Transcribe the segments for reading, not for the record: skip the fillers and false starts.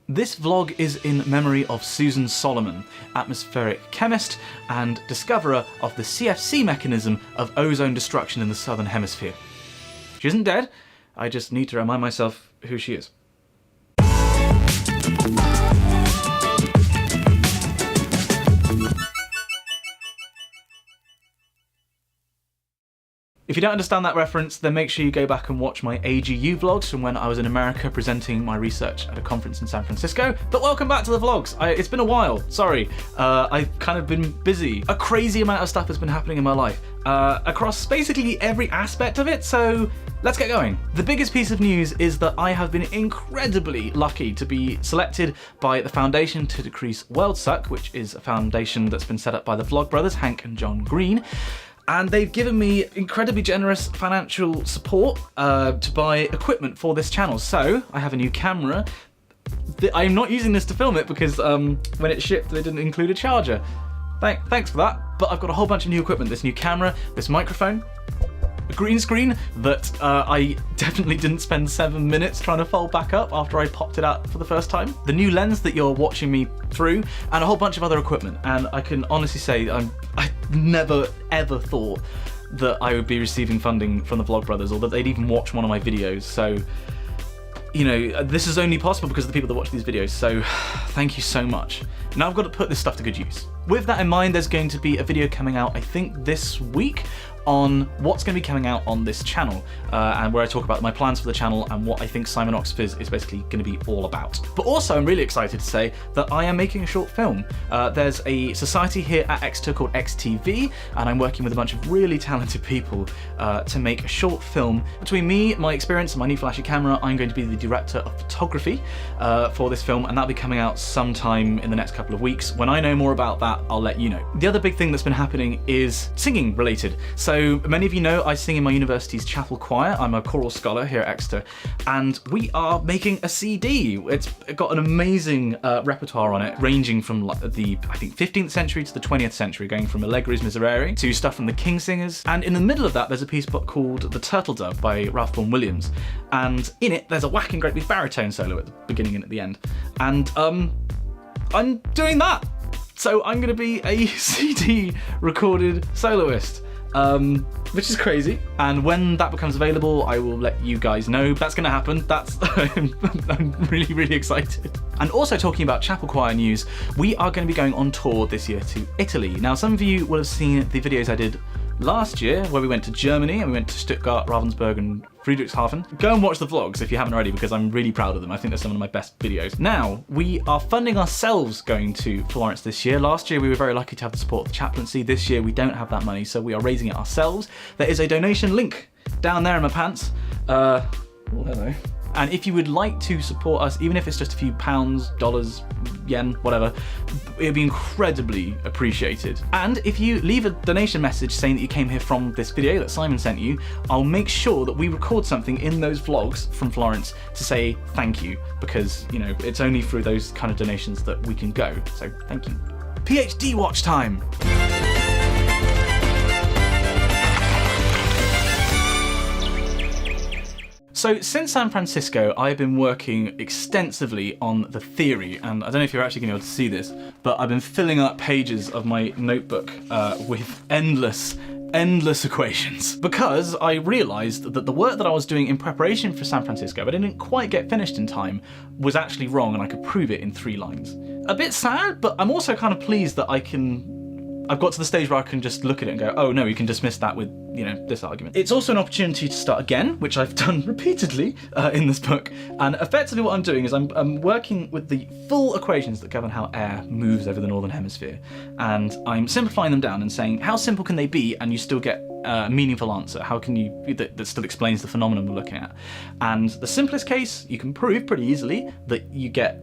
This vlog is in memory of Susan Solomon, atmospheric chemist and discoverer of the CFC mechanism of ozone destruction in the southern hemisphere. She isn't dead, I just need to remind myself who she is. If you don't understand that reference, then make sure you go back and watch my AGU vlogs from when I was in America presenting my research at a conference in San Francisco. But welcome back to the vlogs. It's been a while, sorry. I've kind of been busy. A crazy amount of stuff has been happening in my life, across basically every aspect of it, so let's get going. The biggest piece of news is that I have been incredibly lucky to be selected by the Foundation to Decrease World Suck, which is a foundation that's been set up by the Vlog brothers, Hank and John Green. And they've given me incredibly generous financial support to buy equipment for this channel. So I have a new camera. I'm not using this to film it because when it shipped, they didn't include a charger. Thanks for that. But I've got a whole bunch of new equipment. This new camera, this microphone, a green screen that I definitely didn't spend 7 minutes trying to fold back up after I popped it out for the first time. The new lens that you're watching me through, and a whole bunch of other equipment. And I can honestly say I never ever thought that I would be receiving funding from the Vlog brothers or that they'd even watch one of my videos. So, you know, this is only possible because of the people that watch these videos, so thank you so much. Now I've got to put this stuff to good use. With that in mind, there's going to be a video coming out, I think this week, on what's going to be coming out on this channel, and where I talk about my plans for the channel and what I think Simon Oxford is basically going to be all about. But also I'm really excited to say that I am making a short film. There's a society here at Exeter called XTV, and I'm working with a bunch of really talented people to make a short film. Between me, my experience and my new flashy camera, I'm going to be the director of photography for this film, and that'll be coming out sometime in the next couple of weeks. When I know more about that, I'll let you know. The other big thing that's been happening is singing related. So many of you know I sing in my university's chapel choir. I'm a choral scholar here at Exeter, and we are making a CD. It's got an amazing repertoire on it, ranging from the, I think, 15th century to the 20th century, going from Allegri's Miserere to stuff from the King Singers. And in the middle of that, there's a piece called The Turtle Dove by Ralph Vaughan Williams. And in it, there's a whacking great big baritone solo at the beginning and at the end. And I'm doing that. So I'm gonna be a CD recorded soloist. Which is crazy, and when that becomes available I will let you guys know. That's gonna happen. I'm really excited. And also, talking about chapel choir news, we are going to be going on tour this year to Italy. Now some of you will have seen the videos I did last year where we went to Germany and we went to Stuttgart, Ravensburg and Friedrichshafen. Go and watch the vlogs if you haven't already, because I'm really proud of them. I think they're some of my best videos. Now, we are funding ourselves going to Florence this year. Last year we were very lucky to have the support of the chaplaincy. This year we don't have that money, so we are raising it ourselves. There is a donation link down there in my pants. Oh, hello. And if you would like to support us, even if it's just a few pounds, dollars, yen, whatever, it'd be incredibly appreciated. And if you leave a donation message saying that you came here from this video that Simon sent you, I'll make sure that we record something in those vlogs from Florence to say thank you, because, you know, it's only through those kind of donations that we can go. So thank you. PhD watch time. So since San Francisco, I've been working extensively on the theory, and I don't know if you're actually going to be able to see this, but I've been filling up pages of my notebook with endless equations, because I realised that the work that I was doing in preparation for San Francisco, but I didn't quite get finished in time, was actually wrong, and I could prove it in 3 lines. A bit sad, but I'm also kind of pleased that I've got to the stage where I can just look at it and go, oh no, you can dismiss that with, you know, this argument. It's also an opportunity to start again, which I've done repeatedly in this book. And effectively what I'm doing is I'm working with the full equations that govern how air moves over the Northern Hemisphere. And I'm simplifying them down and saying, how simple can they be and you still get a meaningful answer? How can you, that still explains the phenomenon we're looking at? And the simplest case, you can prove pretty easily that you get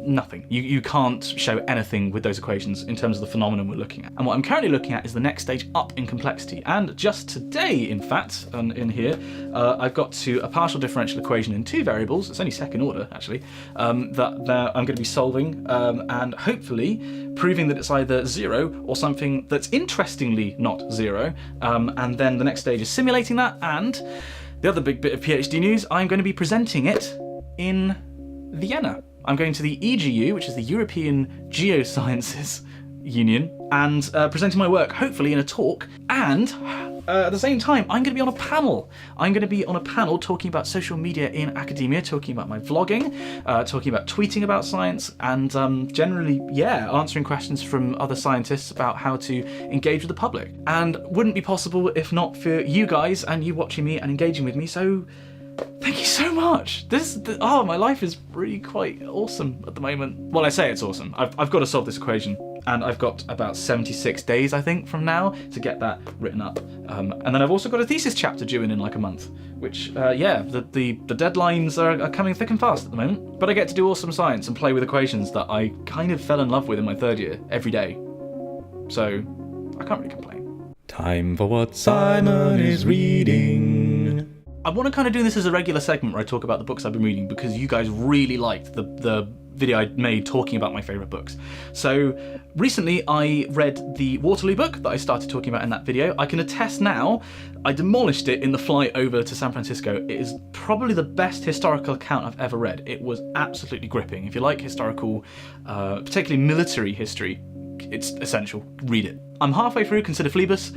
nothing. You can't show anything with those equations in terms of the phenomenon we're looking at. And what I'm currently looking at is the next stage up in complexity. And just today, in fact, in here, I've got to a partial differential equation in 2 variables. It's only second order, actually, that I'm going to be solving and hopefully proving that it's either 0 or something that's interestingly not 0. And then the next stage is simulating that. And the other big bit of PhD news, I'm going to be presenting it in Vienna. I'm going to the EGU, which is the European Geosciences Union, and presenting my work, hopefully in a talk, and at the same time, I'm going to be on a panel. I'm going to be on a panel talking about social media in academia, talking about my vlogging, talking about tweeting about science, and generally, yeah, answering questions from other scientists about how to engage with the public. And wouldn't be possible if not for you guys and you watching me and engaging with me, so thank you so much. My life is really quite awesome at the moment. Well, I say it's awesome. I've got to solve this equation, and I've got about 76 days, I think, from now to get that written up. And then I've also got a thesis chapter due in like a month, which, yeah, the deadlines are coming thick and fast at the moment. But I get to do awesome science and play with equations that I kind of fell in love with in my third year every day. So I can't really complain. Time for what Simon is reading. I want to kind of do this as a regular segment where I talk about the books I've been reading because you guys really liked the video I made talking about my favourite books. So recently I read the Waterloo book that I started talking about in that video. I can attest now, I demolished it in the flight over to San Francisco. It is probably the best historical account I've ever read. It was absolutely gripping. If you like historical, particularly military history, it's essential. Read it. I'm halfway through Consider Phlebas.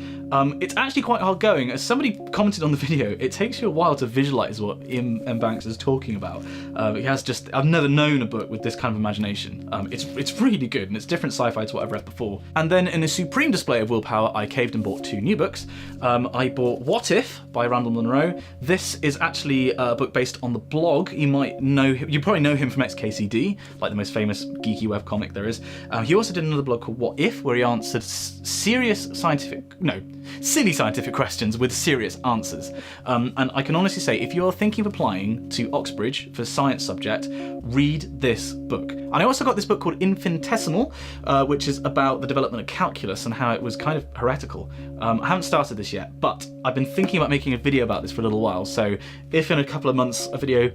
It's actually quite hard going. As somebody commented on the video, it takes you a while to visualise what Ian M. Banks is talking about. I've never known a book with this kind of imagination. It's really good, and it's different sci-fi to what I've read before. And then in a supreme display of willpower, I caved and bought 2 new books. I bought What If by Randall Munroe. This is actually a book based on the blog. You probably know him from XKCD, like the most famous geeky webcomic there is. He also did another blog called What If, where he answered silly scientific questions with serious answers. And I can honestly say, if you're thinking of applying to Oxbridge for a science subject, read this book. And I also got this book called Infinitesimal, which is about the development of calculus and how it was kind of heretical. I haven't started this yet, but I've been thinking about making a video about this for a little while, so if in a couple of months a video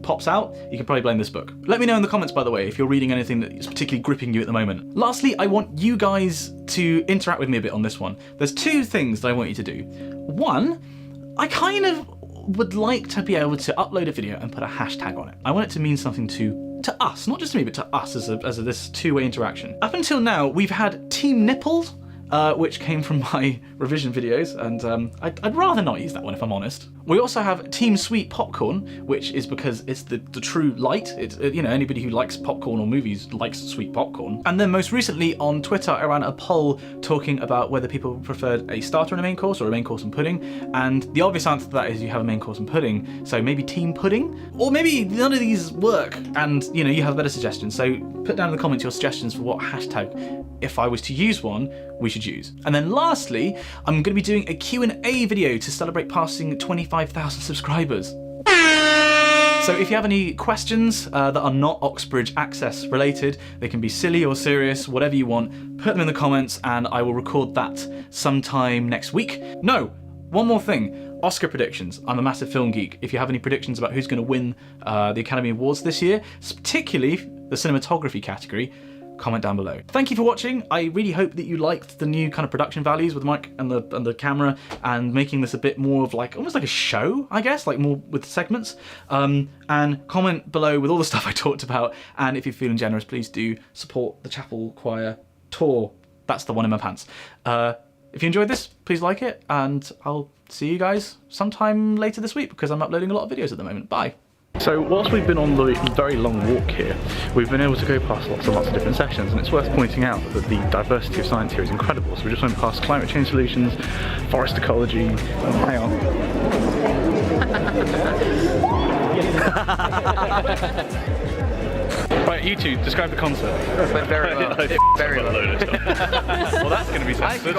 pops out, you can probably blame this book. Let me know in the comments, by the way, if you're reading anything that is particularly gripping you at the moment. Lastly, I want you guys to interact with me a bit on this one. There's 2 things that I want you to do. One, I kind of would like to be able to upload a video and put a hashtag on it. I want it to mean something to us, not just to me, but to us as this 2-way interaction. Up until now, we've had Team Nippled, which came from my revision videos, and I'd rather not use that one if I'm honest. We also have Team Sweet Popcorn, which is because it's the true light. It's, anybody who likes popcorn or movies likes sweet popcorn. And then most recently on Twitter, I ran a poll talking about whether people preferred a starter and a main course or a main course and pudding. And the obvious answer to that is you have a main course and pudding. So maybe Team Pudding, or maybe none of these work and you have better suggestions. So put down in the comments your suggestions for what hashtag, if I was to use one, we should use. And then lastly, I'm going to be doing a Q&A video to celebrate passing 25,000 subscribers. So if you have any questions that are not Oxbridge Access related, they can be silly or serious, whatever you want, put them in the comments and I will record that sometime next week. No, one more thing. Oscar predictions. I'm a massive film geek. If you have any predictions about who's going to win the Academy Awards this year, particularly the cinematography category, comment down below. Thank you for watching. I really hope that you liked the new kind of production values with the mic and the camera, and making this a bit more of almost like a show, I guess, like more with segments. And comment below with all the stuff I talked about. And if you're feeling generous, please do support the Chapel Choir tour. That's the one in my pants. If you enjoyed this, please like it, and I'll see you guys sometime later this week because I'm uploading a lot of videos at the moment. Bye. So whilst we've been on the very long walk here, we've been able to go past lots and lots of different sections, and it's worth pointing out that the diversity of science here is incredible. So we just went past climate change solutions, forest ecology, hang on. Right, you two, describe the concert. It went very well. Very well. Well, that's going to be something.